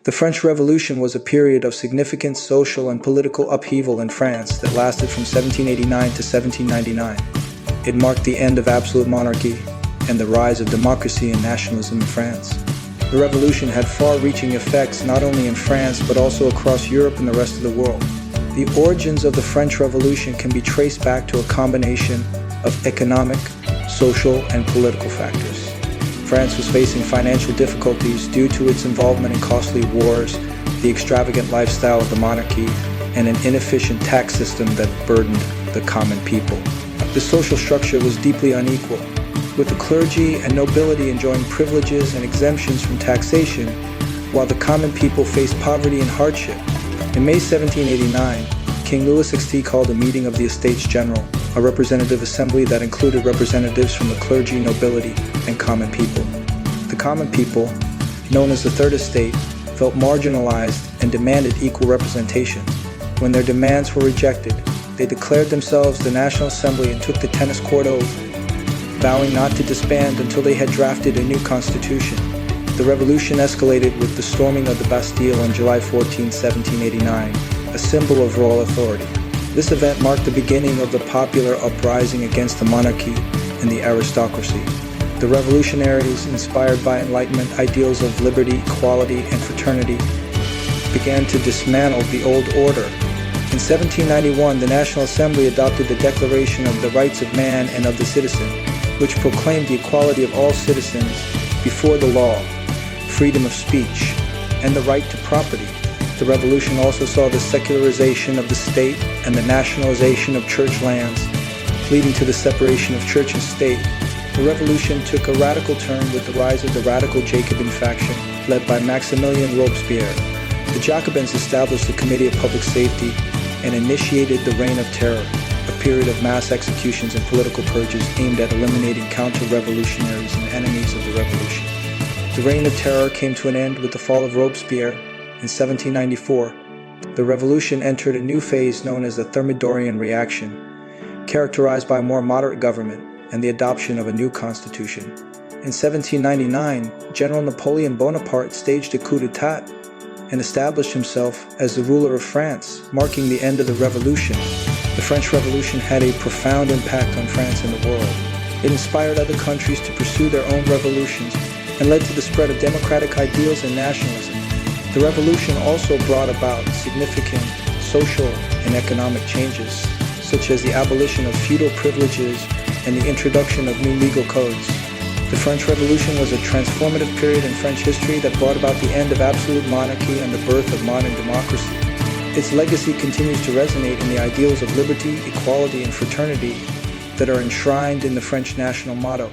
The French Revolution was a period of significant social and political upheaval in France that lasted from 1789 to 1799. It marked the end of absolute monarchy and the rise of democracy and nationalism in France. The revolution had far-reaching effects not only in France but also across Europe and the rest of the world. The origins of the French Revolution can be traced back to a combination of economic, social, and political factors. France was facing financial difficulties due to its involvement in costly wars, the extravagant lifestyle of the monarchy, and an inefficient tax system that burdened the common people. The social structure was deeply unequal, with the clergy and nobility enjoying privileges and exemptions from taxation, while the common people faced poverty and hardship. In May 1789, King Louis XVI called a meeting of the Estates General, a representative assembly that included representatives from the clergy, nobility, and common people. The common people, known as the Third Estate, felt marginalized and demanded equal representation. When their demands were rejected, they declared themselves the National Assembly and took the tennis court oath, vowing not to disband until they had drafted a new constitution. The revolution escalated with the storming of the Bastille on July 14, 1789, a symbol of royal authority. This event marked the beginning of the popular uprising against the monarchy and the aristocracy. The revolutionaries, inspired by Enlightenment ideals of liberty, equality, and fraternity, began to dismantle the old order. In 1791, the National Assembly adopted the Declaration of the Rights of Man and of the Citizen, which proclaimed the equality of all citizens before the law, freedom of speech, and the right to property. The revolution also saw the secularization of the state and the nationalization of church lands, leading to the separation of church and state. The revolution took a radical turn with the rise of the radical Jacobin faction, led by Maximilien Robespierre. The Jacobins established the Committee of Public Safety and initiated the Reign of Terror, a period of mass executions and political purges aimed at eliminating counter-revolutionaries and enemies of the revolution. The Reign of Terror came to an end with the fall of Robespierre in 1794. The revolution entered a new phase known as the Thermidorian Reaction, characterized by a more moderate government and the adoption of a new constitution. In 1799, General Napoleon Bonaparte staged a coup d'etat and established himself as the ruler of France, marking the end of the revolution. The French Revolution had a profound impact on France and the world. It inspired other countries to pursue their own revolutions and led to the spread of democratic ideals and nationalism. The revolution also brought about significant social and economic changes, such as the abolition of feudal privileges and the introduction of new legal codes. The French Revolution was a transformative period in French history that brought about the end of absolute monarchy and the birth of modern democracy. Its legacy continues to resonate in the ideals of liberty, equality, and fraternity that are enshrined in the French national motto.